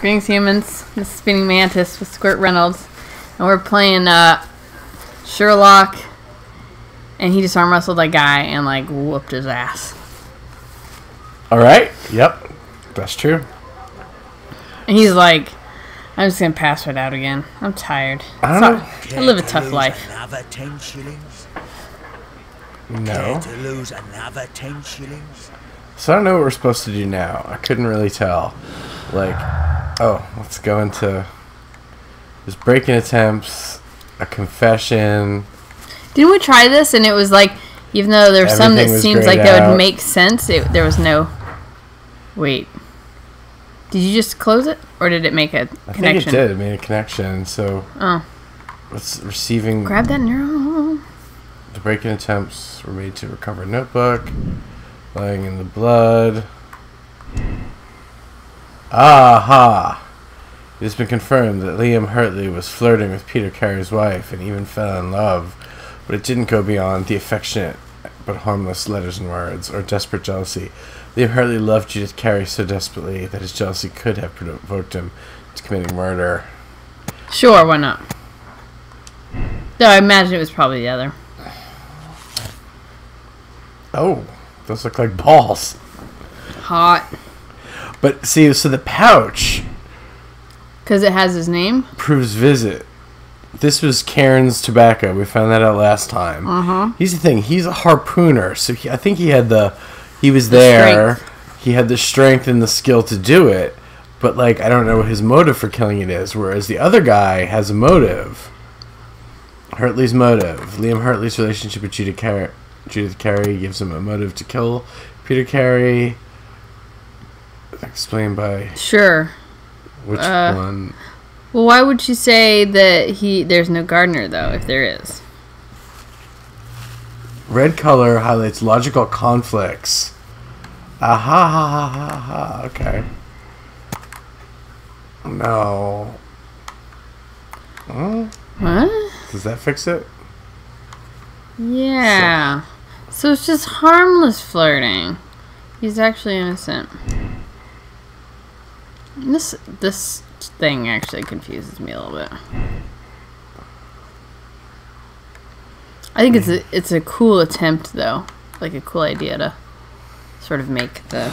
Greetings, humans. This is Spinningmantis with Squirt Reynolds, and we're playing Sherlock, and he just arm wrestled that guy and like whooped his ass. All right. Yep, that's true. And he's like, "I'm just gonna pass right out again. I'm tired. I don't know. I live a tough life." Another 10 shillings? No. Care to lose another 10 shillings? So I don't know what we're supposed to do now. I couldn't really tell. Like, oh, let's go into just break-in attempts, a confession. Didn't we try this? And it was like, even though there's some that seems like that would make sense, there was no. Wait. Did you just close it, or did it make a connection? I think it did. It made a connection. So. Oh. It's receiving. Grab that neural. The break-in attempts were made to recover a notebook, lying in the blood. Aha! It has been confirmed that Liam Hartley was flirting with Peter Carey's wife and even fell in love, but it didn't go beyond the affectionate but harmless letters and words or desperate jealousy. Liam Hartley loved Judith Carey so desperately that his jealousy could have provoked him to committing murder. Sure, why not? Though I imagine it was probably the other. Oh, those look like balls. Hot. But see, so the pouch... Because it has his name? Proves visit. This was Cairns tobacco. We found that out last time. Uh-huh. Here's the thing. He's a harpooner. So I think he had he was there. Strength. He had the strength and the skill to do it. But, like, I don't know what his motive for killing it is. Whereas the other guy has a motive. Hartley's motive. Liam Hartley's relationship with Judith Carey gives him a motive to kill Peter Carey. Explained by... Sure. Which one? Well, why would you say that there's no gardener, though, if there is? Red color highlights logical conflicts. Aha, ha, ha, ha, ha. Okay. No. Huh? What? Does that fix it? Yeah. So it's just harmless flirting. He's actually innocent. This thing actually confuses me a little bit. I think it's a cool attempt, though. Like a cool idea to sort of make the...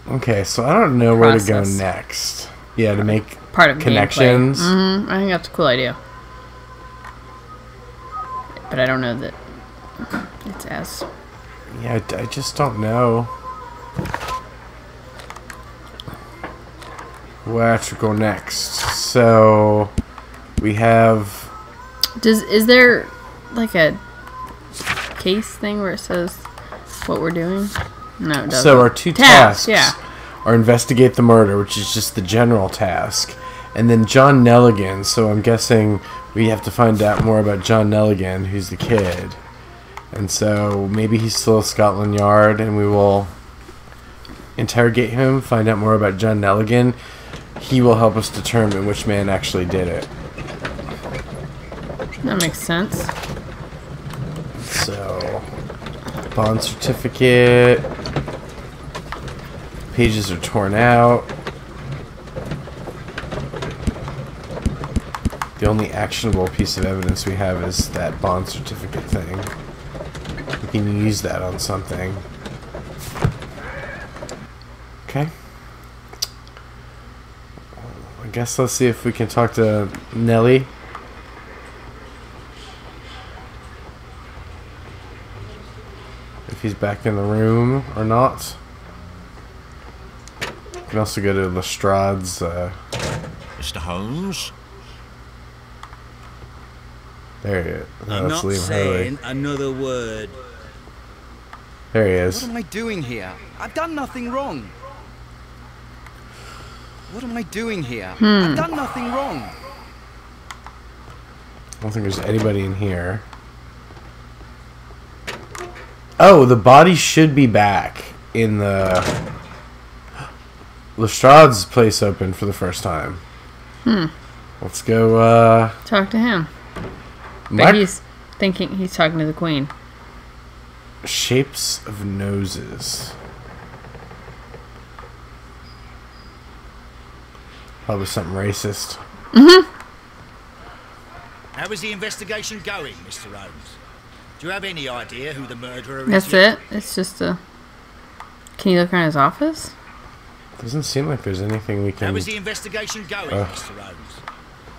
Okay, so I don't know where to go next. Yeah, to make part of connections. Mm-hmm. I think that's a cool idea. But I don't know that it's as... Yeah, I just don't know where to go next. So we have... Is there like a case thing where it says what we're doing? No, it doesn't. So our two tasks yeah, are investigate the murder, which is just the general task, and then John Nelligan. So I'm guessing we have to find out more about John Nelligan, who's the kid. And so maybe he's still at Scotland Yard, and we will interrogate him, find out more about John Nelligan. He will help us determine which man actually did it. That makes sense. So, bond certificate. Pages are torn out. The only actionable piece of evidence we have is that bond certificate thing. We can use that on something. Okay. I guess let's see if we can talk to Nelly. If he's back in the room or not. We can also go to Lestrade's. Mr. Holmes? There he is. I'm not saying another word. There he is. What am I doing here? I've done nothing wrong. What am I doing here? I've done nothing wrong. I don't think there's anybody in here. Oh, the body should be back in the... Lestrade's place open for the first time. Let's go, talk to him. But he's thinking he's talking to the queen. Shapes of noses. Probably something racist. How is the investigation going, Mr. Holmes? Do you have any idea who the murderer is? That's it? It's just a... Can you look around his office? Doesn't seem like there's anything we can... How is the investigation going, Mr. Holmes?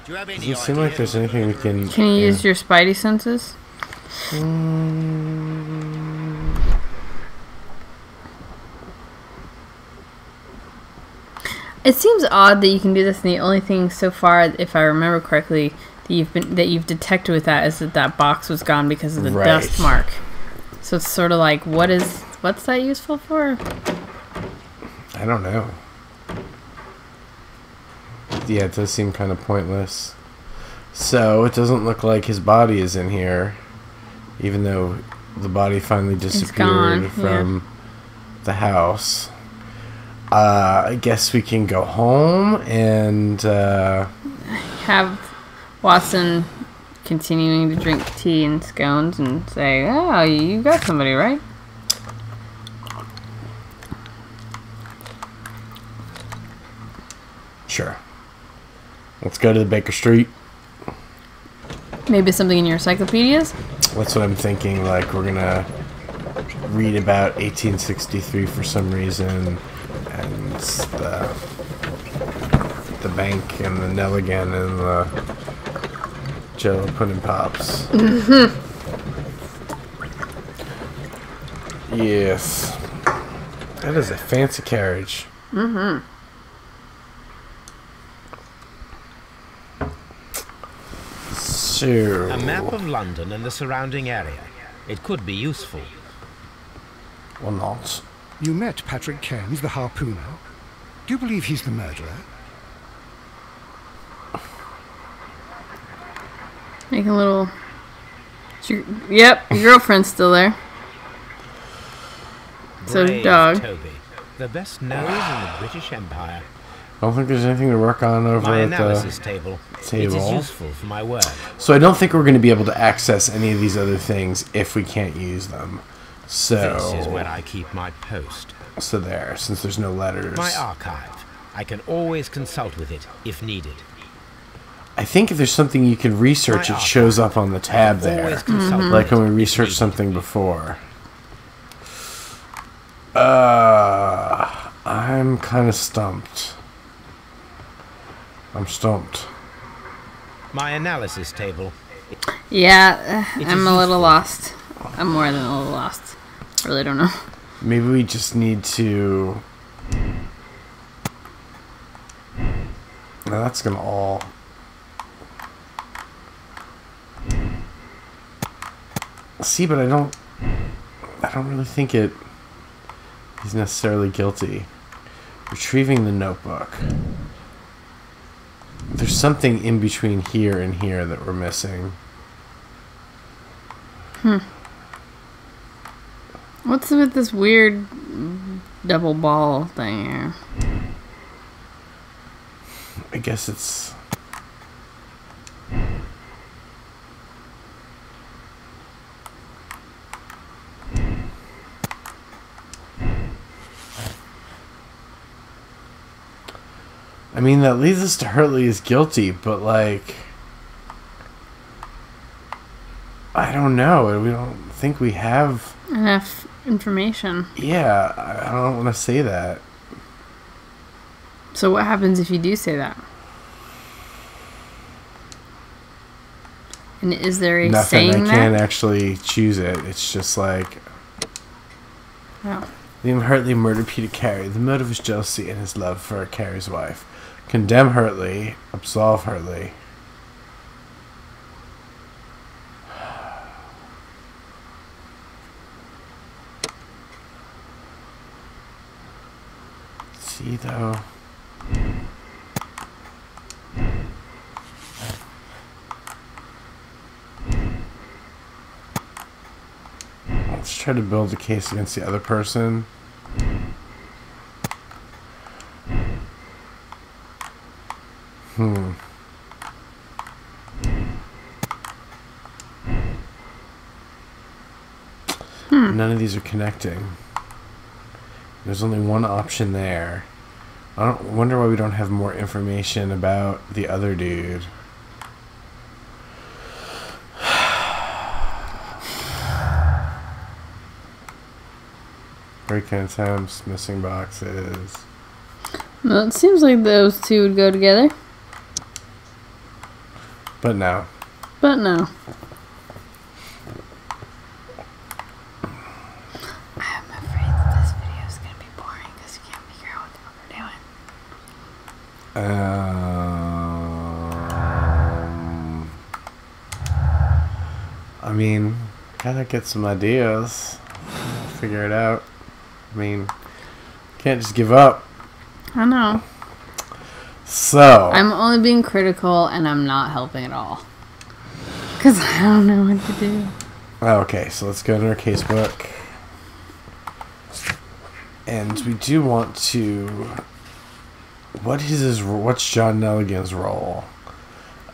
Do you have any idea? Doesn't seem like there's anything we can... Can you use your spidey senses? It seems odd that you can do this, and the only thing so far, if I remember correctly, that you've detected with that is that box was gone because of the dust mark. So it's sort of like, what's that useful for? I don't know. Yeah, it does seem kind of pointless. So it doesn't look like his body is in here, even though the body finally disappeared from the house. I guess we can go home and have Watson continuing to drink tea and scones and say, "Oh, you got somebody, right?" Sure. Let's go to the Baker Street. Maybe something in your encyclopedias? That's what I'm thinking. Like, we're gonna read about 1863 for some reason, and the bank and the Nelligan and the Jello Pudding Pops. Yes. That is a fancy carriage. So, a map of London and the surrounding area. It could be useful. Or not. You met Patrick Cairns, the harpooner. Do you believe he's the murderer? Making a little... Yep, your girlfriend's still there. So, Brave dog. Toby, the best nose in the British Empire. I don't think there's anything to work on over My at analysis the table. table. It is useful for my work. So I don't think we're going to be able to access any of these other things if we can't use them. So This is where I keep my post. So there, since there's no letters. My archive. I can always consult with it if needed. I think if there's something you can research, it shows up on the tab there. Like when we researched something before. I'm kind of stumped. I'm stumped. My analysis table. Yeah, I'm a little lost. I'm more than a little lost. I really don't know. Maybe we just need to... Now that's gonna all... See, but I don't really think he's necessarily guilty. Retrieving the notebook. There's something in between here and here that we're missing. What's with this weird double ball thing here? I guess it's... I mean, that leads us to Hurley is guilty, but, like... I don't know. We don't think we have... enough information. Yeah, I don't want to say that. So what happens if you do say that? And is there a Nothing. saying I can't actually choose it. It's just like... Oh. Liam Hurley murdered Peter Carey. The motive was jealousy and his love for Carey's wife. Condemn Hurley. Absolve Hurley. See, though... Let's try to build a case against the other person. None of these are connecting. There's only one option there. I don't wonder why we don't have more information about the other dude. Break-in attempts, missing boxes. Well, it seems like those two would go together. But no. But no. I'm afraid that this video is going to be boring because you can't figure out what the fuck we're doing. I mean, kind of get some ideas. Figure it out. I mean, can't just give up. I know. So. I'm only being critical and I'm not helping at all. Because I don't know what to do. Okay, so let's go into our casebook. And we do want to... What's John Nelligan's role?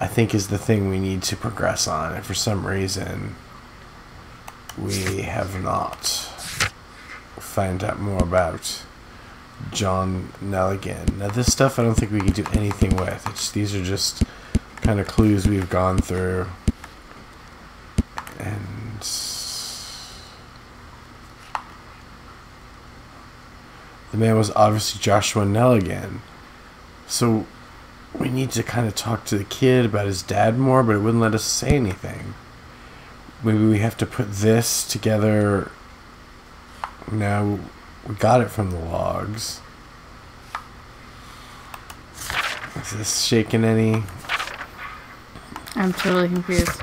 I think is the thing we need to progress on. And for some reason, we have not found out more about John Nelligan. Now, this stuff I don't think we can do anything with. These are just kind of clues we've gone through. And the man was obviously Joshua Nelligan. So we need to kind of talk to the kid about his dad more, but it wouldn't let us say anything. Maybe we have to put this together. Now we got it from the logs. Is this shaking any? I'm totally confused.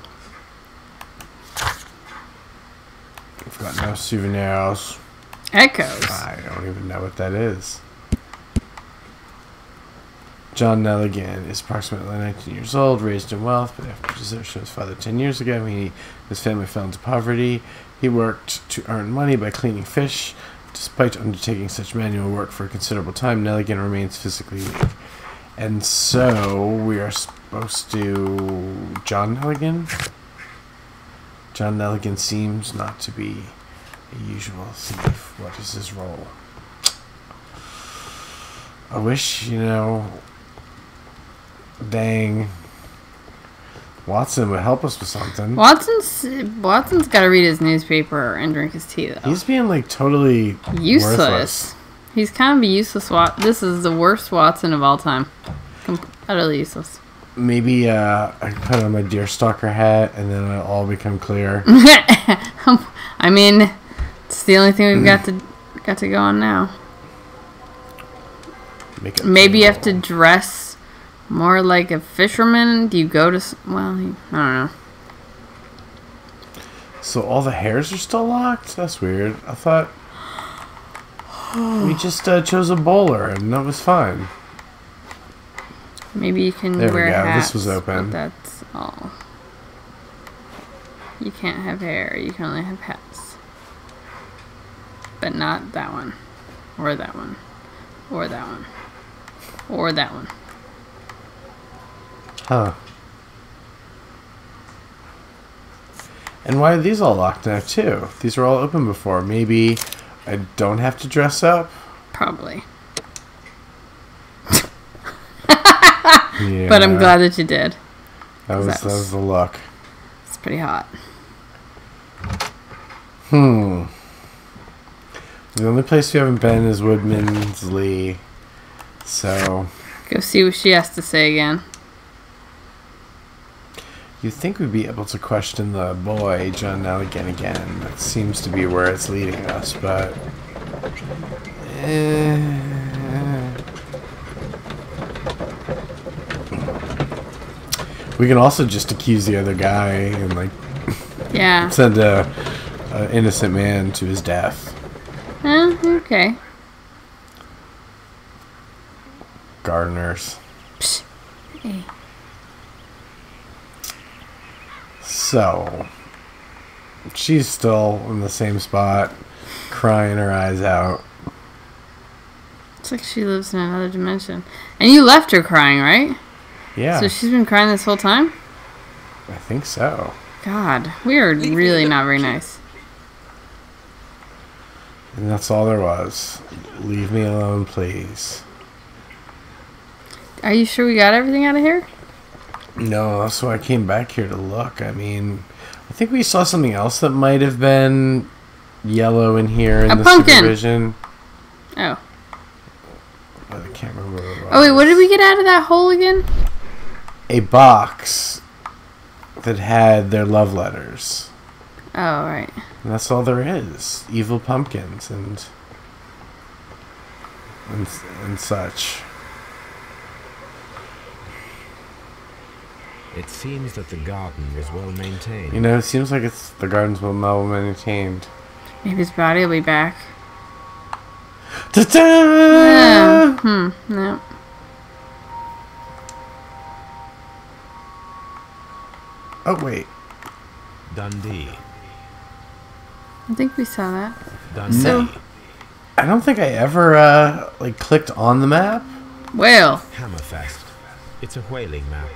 We've got no souvenirs. Echoes. I don't even know what that is. John Nelligan is approximately 19 years old, raised in wealth, but after desertion of his father 10 years ago, his family fell into poverty. He worked to earn money by cleaning fish. Despite undertaking such manual work for a considerable time, Nelligan remains physically weak. And so, we are supposed to... John Nelligan? John Nelligan seems not to be a usual thief. What is his role? I wish, dang, Watson would help us with something. Watson's got to read his newspaper and drink his tea, though. He's being, totally useless. Worthless. He's kind of a useless This is the worst Watson of all time. Utterly useless. Maybe I can put on my Deerstalker hat and then it'll all become clear. I mean, it's the only thing we've got to go on now. Maybe you have to dress more like a fisherman. Do you go to... Well, I don't know. So all the hairs are still locked? That's weird. I thought we just chose a bowler and that was fine. Maybe you can there wear we go. hats. This was open. That's all. You can't have hair. You can only have hats. But not that one. Or that one. Or that one. Or that one. Huh. And why are these all locked now, too? These were all open before. Maybe I don't have to dress up? Probably. Yeah. But I'm glad that you did. That was the look. It's pretty hot. The only place we haven't been is Woodmansley. So... Go see what she has to say again. You'd think we'd be able to question the boy, John Nelligan, again. That seems to be where it's leading us, but... We can also just accuse the other guy and, yeah, send a innocent man to his death. Okay. Gardeners. Psst. Hey. So, she's still in the same spot, crying her eyes out. It's like she lives in another dimension. And you left her crying, right? Yeah. So she's been crying this whole time? I think so. God, we are really not very nice. And that's all there was. Leave me alone, please. Are you sure we got everything out of here? No, that's why I came back here to look. I mean, I think we saw something else that might have been yellow in here in the pumpkin. supervision. Oh. I can't remember what it was. Oh, wait, what did we get out of that hole again? A box that had their love letters. Oh, right. And that's all there is. Evil pumpkins and such. It seems that the garden was well maintained. You know, it seems like the garden's well maintained. Maybe his body will be back. Ta-da! Yeah. No. Oh, wait. Dundee. I think we saw that. Dundee. So, I don't think I ever, clicked on the map. well, Hammerfest. It's a whaling map.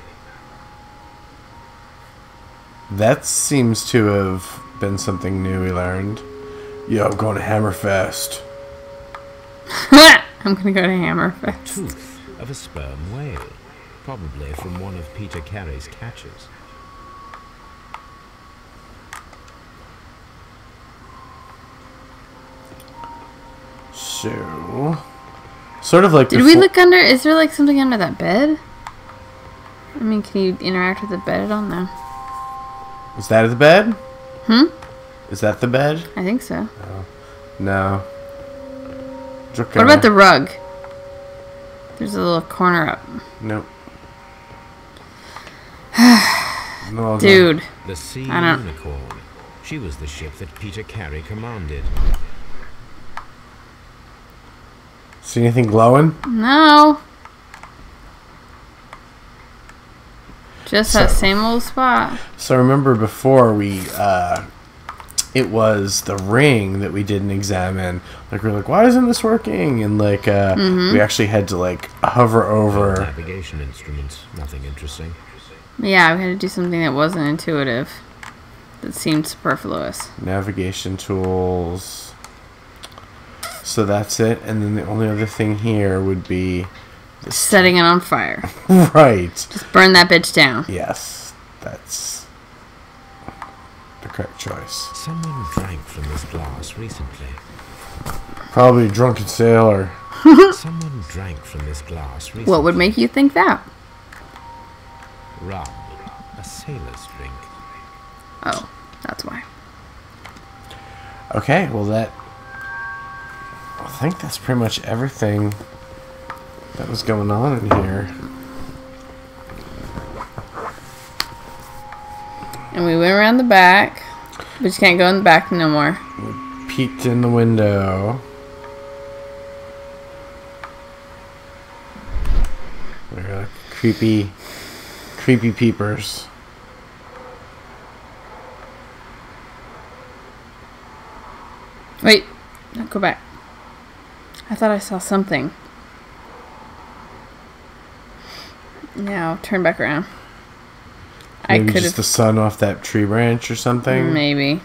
That seems to have been something new we learned. Yo, I'm going to Hammerfest. I'm gonna go to Hammerfest. Tooth of a sperm whale. Probably from one of Peter Carey's catches. So, sort of like. Did we look under? Is there something under that bed? I mean, can you interact with the bed at all? No. Is that the bed? Hmm? Is that the bed? I think so. No. What about the rug? There's a little corner up. Nope. No, Dude. The Sea I don't- Unicorn. She was the ship that Peter Carey commanded. See anything glowing? No. Just that same old spot. So remember before it was the ring that we didn't examine. We're like, why isn't this working? And we actually had to hover over. Navigation instruments. Nothing interesting. Yeah, we had to do something that wasn't intuitive. That seemed superfluous. Navigation tools. So that's it. And then the only other thing here would be Setting it on fire. right. Just burn that bitch down. Yes, that's the correct choice. Someone drank from this glass recently. Probably a drunken sailor. Someone drank from this glass recently. What would make you think that? Rum. A sailor's drink. Oh, that's why. Okay, well I think that's pretty much everything that was going on in here. And we went around the back, but you can't go in the back no more. We peeked in the window. They're like creepy peepers. Wait, no, go back. I thought I saw something. Now, turn back around. Maybe I could just have the sun off that tree branch or something. maybe.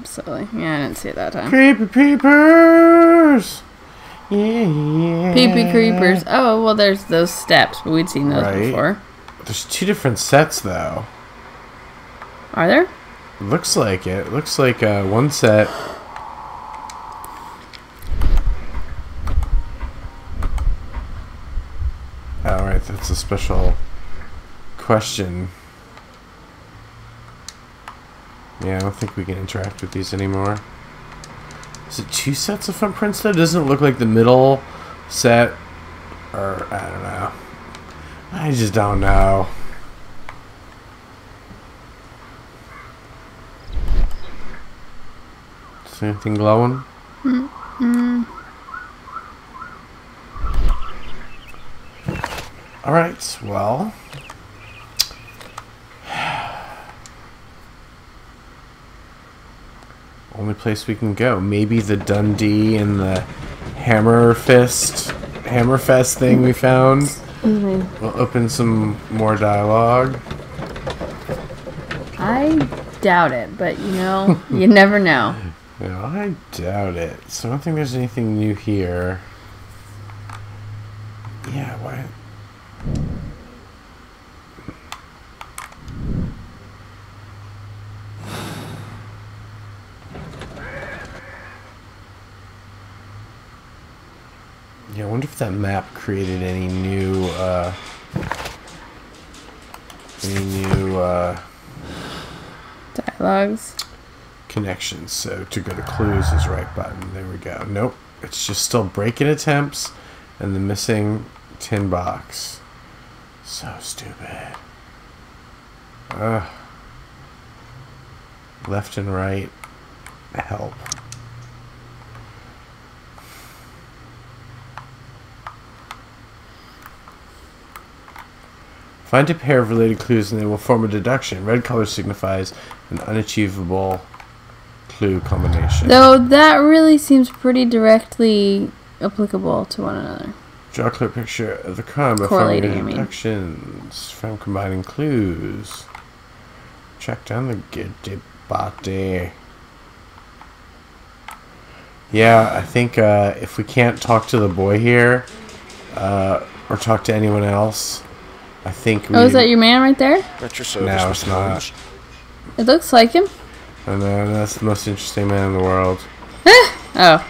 Silly. Yeah, I didn't see it that time. Creepy peepers. Yeah. Peepee creepers. Oh, well, there's those steps, but we'd seen those Right. before. There's two different sets though. Are there? Looks like it. Looks like one set. Alright, that's a special question. Yeah, I don't think we can interact with these anymore. Is it two sets of footprints though? Doesn't it look like the middle set? Or, I don't know. I just don't know. Is anything glowing? Alright, well. Only place we can go. Maybe the Dundee and the Hammerfest thing we found. We'll open some more dialogue. I doubt it, but you never know. Yeah, I doubt it. So I don't think there's anything new here. Yeah, why? Yeah, I wonder if that map created any new Dialogues. connections. So to go to clues is right button. There we go. Nope. It's just still break-in attempts and the missing tin box. So stupid. Left and right. Help. Find a pair of related clues and they will form a deduction. Red color signifies an unachievable clue combination. Though that really seems pretty directly applicable to one another. Draw a clear picture of the crime by Correlating, forming deductions from combining clues. Track down the guilty body. Yeah, I think if we can't talk to the boy here, or talk to anyone else, I think we... Oh, is that your man right there? At your service, No, it's Mr. not. Holmes. It looks like him. I know, that's the most interesting man in the world. Oh.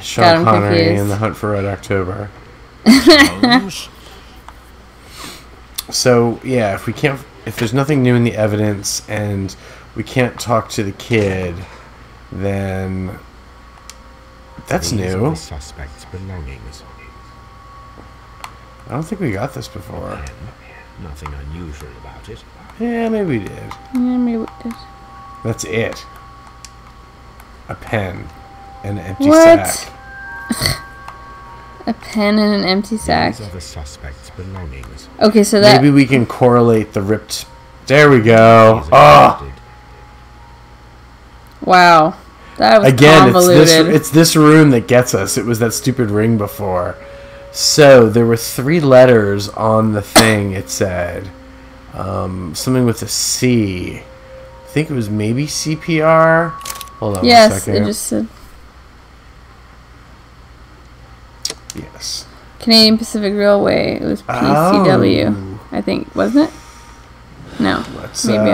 Sean him Connery confused. in The Hunt for Red October. Holmes? So, yeah, if there's nothing new in the evidence and we can't talk to the kid, then that's These are new. the suspect's belongings. I don't think we got this before. And nothing unusual about it. Yeah, maybe we did. Yeah, maybe it is. That's it. A pen and an empty What? sack. A pen and an empty sack. These are the suspect's belongings. Okay, so that... Maybe we can correlate the ripped... There we go. These are Oh! connected. Wow. That was Again, convoluted. it's this room that gets us. It was that stupid ring before. So, there were 3 letters on the thing, it said. Something with a C. I think it was maybe CPR. Hold on a Yes, second. it just said Yes. Canadian Pacific Railway. It was PCW, Oh. I think, wasn't it? No. Let's, Maybe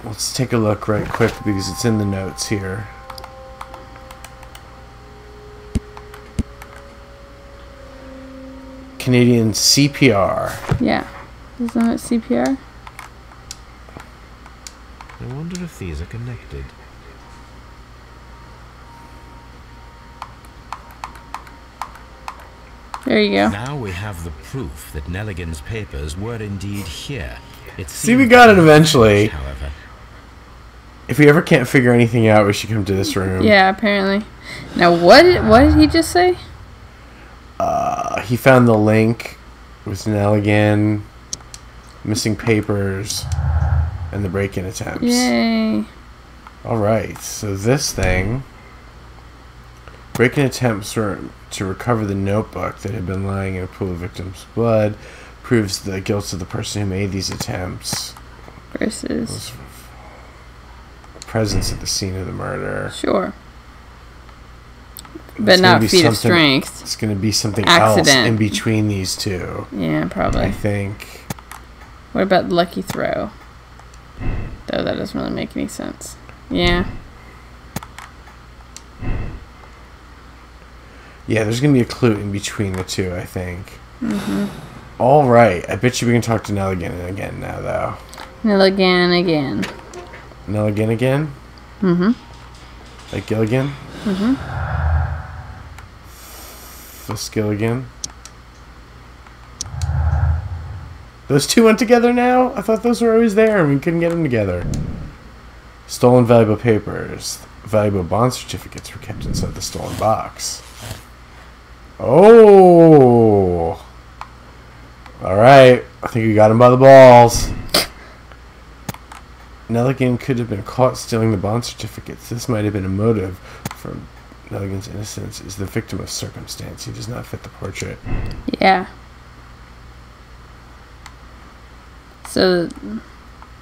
let's take a look right quick because it's in the notes here. Canadian CPR. Yeah. Isn't it CPR? I wonder if these are connected. There you go. Now we have the proof that Nelligan's papers were indeed here. See, we got it eventually. However, If we ever can't figure anything out, we should come to this room. Yeah, apparently. Now, what did he just say? He found the link with Nelligan, missing papers, and the break-in attempts. Yay. Alright, so this thing... Break-in attempts were to recover the notebook that had been lying in a pool of victims' blood. Proves the guilt of the person who made these attempts. Versus. Presence at the scene of the murder. Sure. It's But gonna not be feat of something- strength. It's going to be something Accident. else in between these two. Yeah, probably. I think. What about lucky throw? Though that doesn't really make any sense. Yeah. Yeah, there's going to be a clue in between the two, I think. Mm-hmm. All right. I bet you we can talk to Nelligan again now, though. Nelligan again. Nelligan again? Mm-hmm. Like Gilligan? Mm-hmm. Gilligan? Those two went together now? I thought those were always there and we couldn't get them together. Stolen valuable papers. Valuable bond certificates were kept inside the stolen box. Oh! Alright. I think we got him by the balls. Nelligan could have been caught stealing the bond certificates. This might have been a motive for Nelligan's innocence. Is the victim of circumstance. He does not fit the portrait. Yeah. So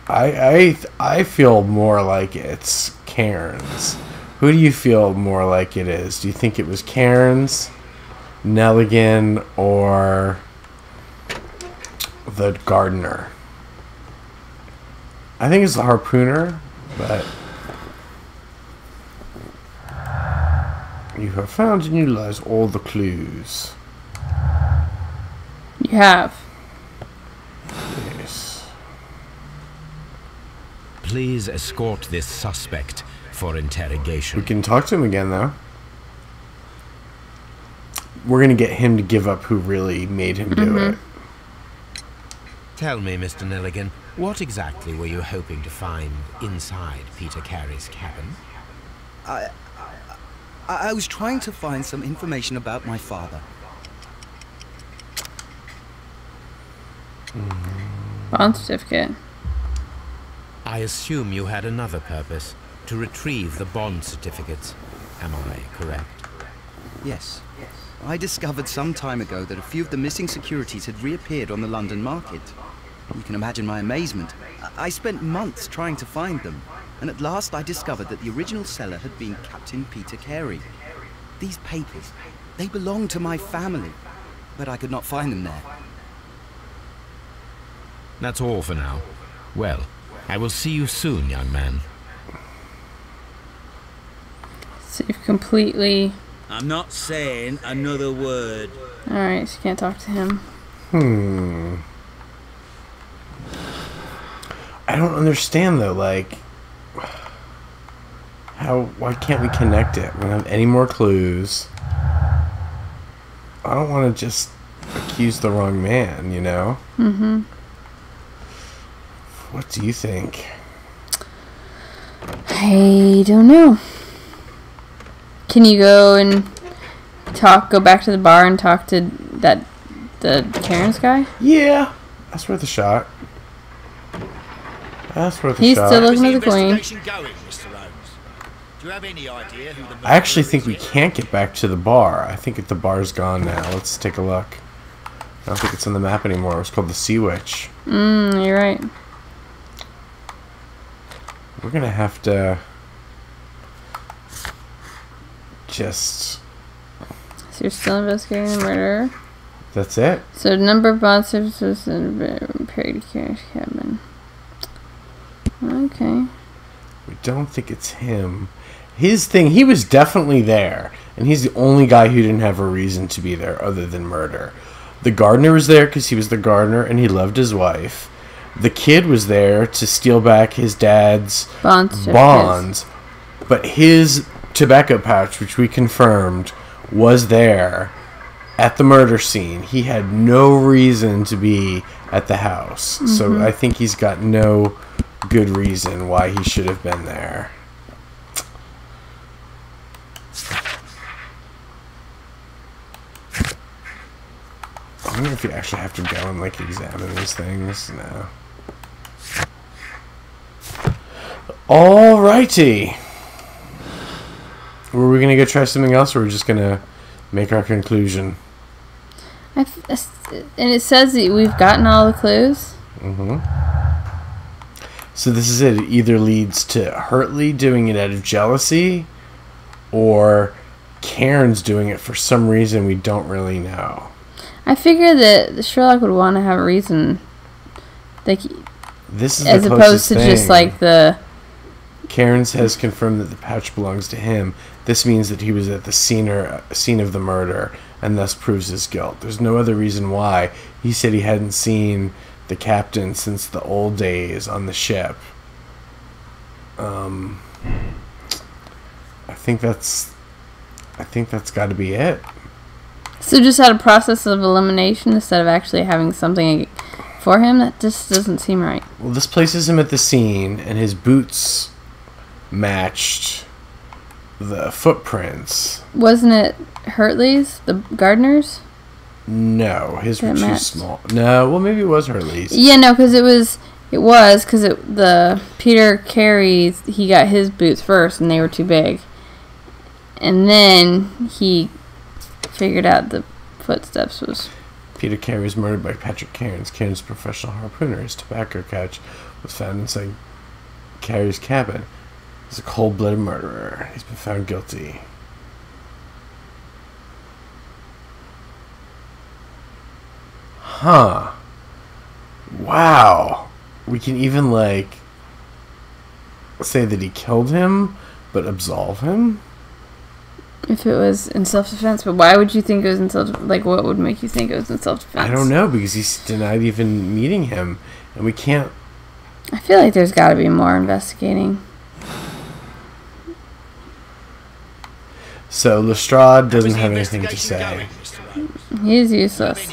I feel more like it's Cairns. Who do you feel more like it is? Do you think it was Cairns? Nelligan or the gardener. I think it's the harpooner, but you have found and utilized all the clues. You have. Yes. Please escort this suspect for interrogation. We can talk to him again, though. We're going to get him to give up who really made him do it. Tell me, Mr. Nelligan, what exactly were you hoping to find inside Peter Carey's cabin? I was trying to find some information about my father. Bond certificate. I assume you had another purpose, to retrieve the bond certificates. Am I correct? Yes. I discovered some time ago that a few of the missing securities had reappeared on the London market. You can imagine my amazement. I spent months trying to find them, and at last I discovered that the original seller had been Captain Peter Carey. These papers, they belonged to my family, but I could not find them there. That's all for now. Well, I will see you soon, young man. So you've completely... I'm not saying another word. Alright, so you can't talk to him. I don't understand, though, like... Why can't we connect it? We don't have any more clues. I don't want to just accuse the wrong man, you know? What do you think? I don't know. Can you go and go back to the bar and talk to the Karen's guy? Yeah, that's worth a shot. That's worth a He's shot. still How's looking the at the queen. investigation going, Mr. Holmes? Do you have any idea who the I actually murderer think we is? can't get back to the bar. I think the bar's gone now. Let's take a look. I don't think it's on the map anymore. It's called the Sea Witch. You're right. We're gonna have to just... So you're still investigating the murderer. That's it? So number of bond services and period Karen's cabin. Okay. We don't think it's him. His thing, he was definitely there. And he's the only guy who didn't have a reason to be there other than murder. The gardener was there because he was the gardener and he loved his wife. The kid was there to steal back his dad's bonds. But his tobacco pouch, which we confirmed, was there at the murder scene. He had no reason to be at the house. So I think he's got no good reason why he should have been there. I wonder if you actually have to go and like examine these things. No. Alrighty. Were we gonna go try something else, or we're just gonna make our conclusion? And it says that we've gotten all the clues. So this is it. It either leads to Hurtley doing it out of jealousy, or Karen's doing it for some reason we don't really know. I figure that Sherlock would want to have a reason, like, This is as the opposed to thing. just like the... Karen's has confirmed that the pouch belongs to him. This means that he was at the scene of the murder, and thus proves his guilt. There's no other reason why. He said he hadn't seen the captain since the old days on the ship. I think that's got to be it. So just out of process of elimination instead of actually having something for him? That just doesn't seem right. Well, this places him at the scene, and his boots matched the footprints. Wasn't it Hurtley's, the gardener's? No, his were That too matched. small. No, well, maybe it was Hurley's. Yeah, no, because the Peter Carey's, he got his boots first, and they were too big. And then he figured out the footsteps was... Peter Carey was murdered by Patrick Cairns. Cairns' professional harpooner. His tobacco couch was found inside Carey's cabin. He's a cold-blooded murderer. He's been found guilty. Huh. Wow. We can even, like, say that he killed him, but absolve him? If it was in self-defense, but why would you think it was in self-defense? Like, what would make you think it was in self-defense? I don't know, because he's denied even meeting him, and we can't... I feel like there's got to be more investigating. So, Lestrade doesn't have anything to say. He's useless.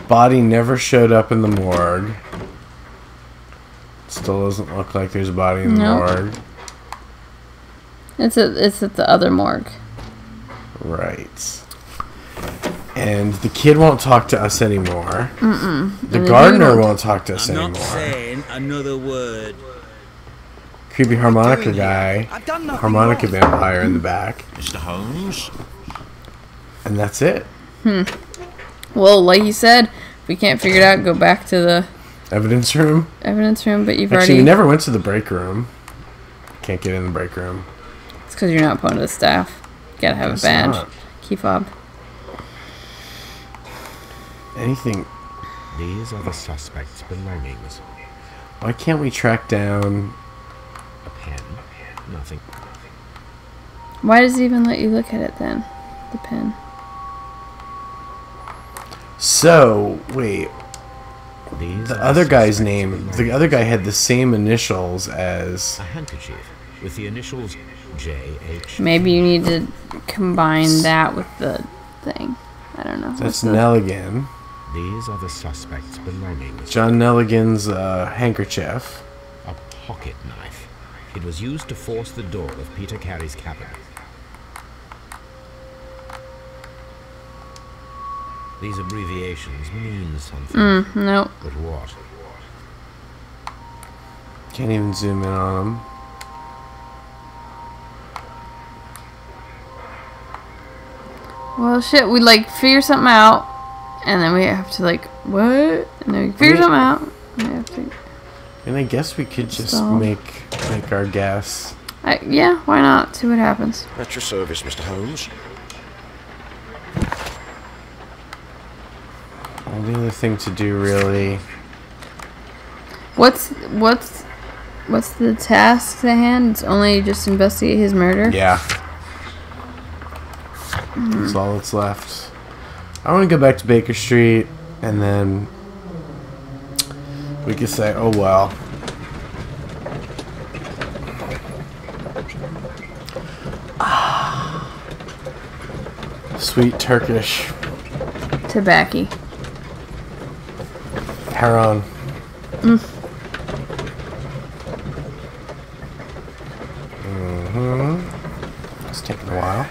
Body never showed up in the morgue. Still doesn't look like there's a body in the morgue. It's at the other morgue. Right. And the kid won't talk to us anymore. The gardener won't talk to us anymore. I'm not saying another word. Creepy harmonica guy. Harmonica vampire in the back. Mr. Holmes? And that's it. Well, like you said, if we can't figure it out, go back to the Evidence room? evidence room, but you've Actually, already... we never went to the break room. Can't get in the break room. It's because you're not part of the staff. You gotta have a badge. Key fob. Anything... These are the suspect's belongings. Why can't we track down... A pen. Nothing. Why does he even let you look at it then? The pen. So, wait. These The are other guy's suspect's name... belongings. The other guy had the same initials as... A handkerchief with the initials J.H. Maybe you need to combine that with the thing. I don't know. That's Nelligan. These are the suspect's belongings. John Nelligan's handkerchief. A pocket knife. It was used to force the door of Peter Carey's cabin. These abbreviations mean something. No. But what? Can't even zoom in on him. Well, shit, we, like, figure something out, and then we have to, like, what? And then we figure something out, and we have to... And I guess we could just So- make our guess. Yeah, why not? See what happens. At your service, Mr. Holmes. Well, the other thing to do, really... What's the task at hand? It's only just investigate his murder? Yeah. That's all that's left. I want to go back to Baker Street, and then we could say, oh well. Sweet Turkish Tobacco. heron. It's taking a while.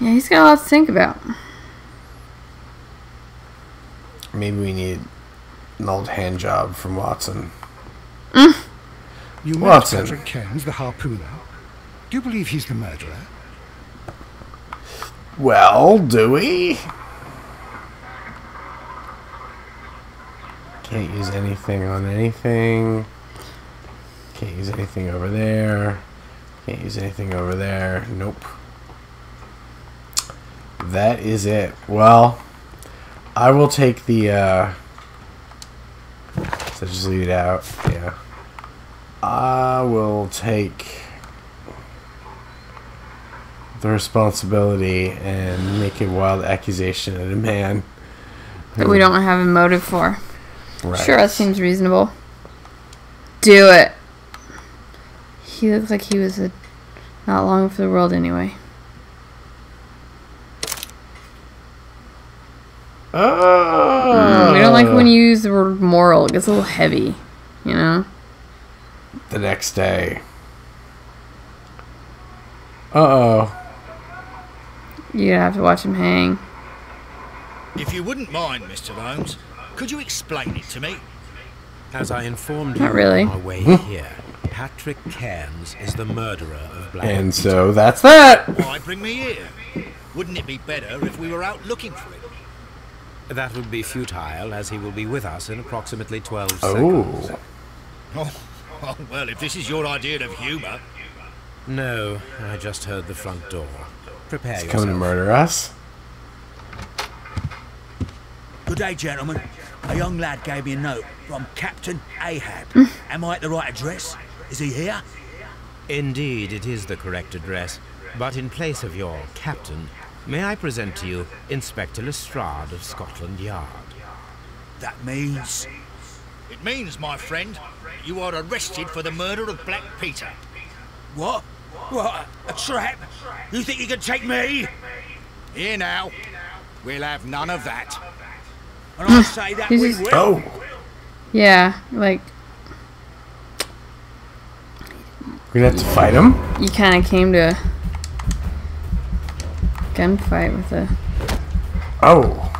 Yeah, he's got a lot to think about. Maybe we need an old hand job from Watson. You met Watson. Patrick Cairns, the harpooner. Do you believe he's the murderer? Well, do we? Can't use anything on anything. Can't use anything over there. Can't use anything over there. Nope. That is it. Well, I will take the, so just leave it out. Yeah. I will take the responsibility and make a wild accusation at a man That we don't have a motive for. Right. Sure, that seems reasonable. Do it. He looks like he was not long for the world anyway. We don't like when you use the word moral. It gets a little heavy, you know? The next day. Uh-oh. You'd have to watch him hang. If you wouldn't mind, Mr. Holmes, could you explain it to me? As I informed you Not really. on our way here, Patrick Cairns is the murderer of Black And Peter. so that's that. Why bring me here? Wouldn't it be better if we were out looking for him? That would be futile, as he will be with us in approximately 12 seconds. Oh. Oh, well, if this is your idea of humour. No, I just heard the front door. Prepare He's yourself. coming to murder us. Good Good day, gentlemen. A young lad gave me a note from Captain Ahab. Am I at the right address? Is he here? Indeed, it is the correct address. But in place of your captain, may I present to you Inspector Lestrade of Scotland Yard? That means... It means, my friend, you are arrested for the murder of Black Peter. What? What? A trap? You think you can take me? Here now. We'll have none of that. And I say that we will. Oh. Yeah, like, We're gonna have to fight him? you kind of came to a gunfight with a... Oh.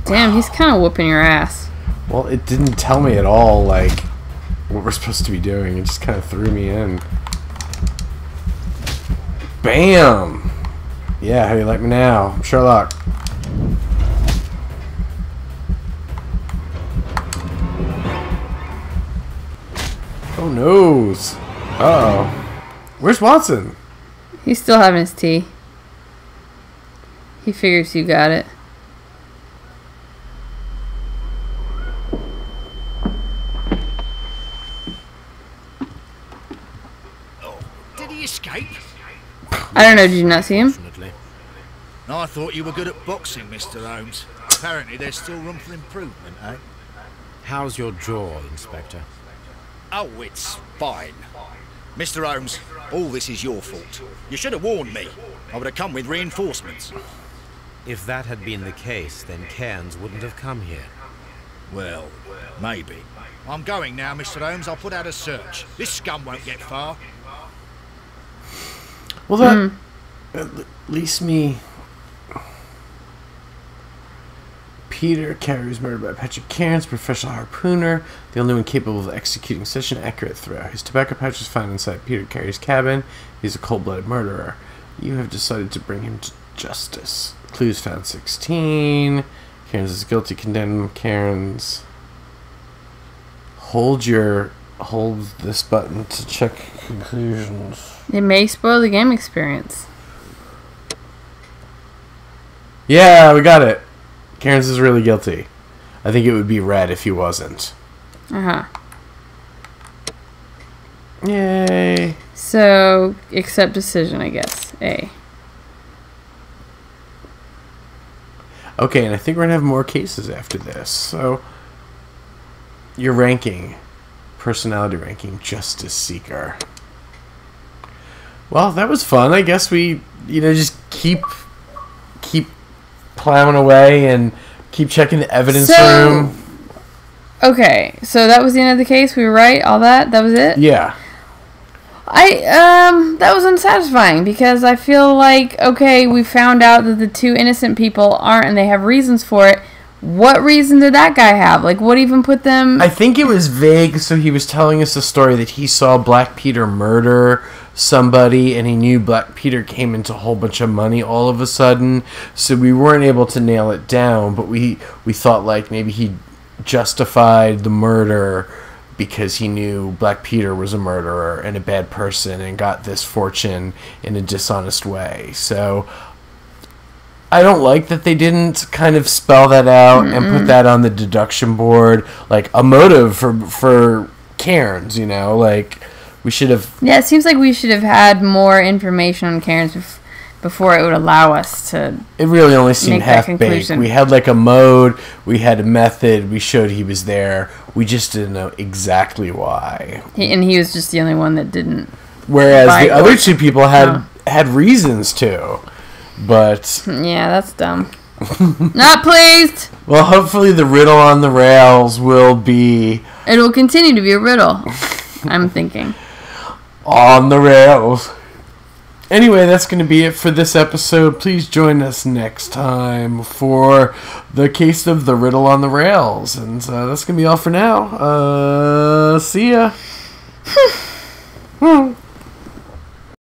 Damn, he's kind of whooping your ass. Well, it didn't tell me at all, like, what we're supposed to be doing. It just kind of threw me in. Bam! Yeah, how do you like me now? I'm Sherlock. Oh, noes. Uh-oh. Where's Watson? He's still having his tea. He figures you got it. Did he escape? I don't know, did you not see him? Fortunately. I thought you were good at boxing, Mr. Holmes. Apparently there's still room for improvement, eh? How's your jaw, Inspector? Oh, it's fine. Mr. Holmes, all this is your fault. You should have warned me. I would have come with reinforcements. If that had been the case, then Cairns wouldn't have come here. Well, maybe. I'm going now, Mr. Holmes. I'll put out a search. This scum won't get far. Well, that at least me. Peter Carey's murdered by Patrick Cairns, professional harpooner, the only one capable of executing such an accurate throw. His tobacco pouch was found inside Peter Carey's cabin. He's a cold-blooded murderer. You have decided to bring him to justice. Clues found 16. Cairns is guilty, condemned. Cairns. Hold this button to check conclusions. It may spoil the game experience. Yeah, we got it. Cairns is really guilty. I think it would be red if he wasn't. Uh-huh. Yay. So, accept decision, I guess. A. Okay, and I think we're going to have more cases after this. So, your ranking. Personality ranking. Justice Seeker. Well, that was fun. I guess we, just keep plowing away and keep checking the evidence room. Okay, so that was the end of the case. We were right. All that. That was it. Yeah. That was unsatisfying because I feel like, okay, we found out that the two innocent people aren't, and they have reasons for it. What reason did that guy have? Like, what even put them... I think it was vague, so he was telling us a story that he saw Black Peter murder somebody, and he knew Black Peter came into a whole bunch of money all of a sudden, so we weren't able to nail it down, but we thought, like, maybe he justified the murder because he knew Black Peter was a murderer and a bad person and got this fortune in a dishonest way. So I don't like that they didn't kind of spell that out and put that on the deduction board, like a motive for Cairns, like we should have... Yeah, it seems like we should have had more information on Cairns before it would allow us to... It really only seemed half-baked. We had like a mode, we had a method, we showed he was there, we just didn't know exactly why. And he was just the only one that didn't... Whereas the other two people had reasons to. But... Yeah, that's dumb. Not pleased! Well, hopefully the riddle on the rails will be... It will continue to be a riddle, I'm thinking. On the rails. Anyway, that's going to be it for this episode. Please join us next time for the case of the riddle on the rails. And that's going to be all for now. See ya.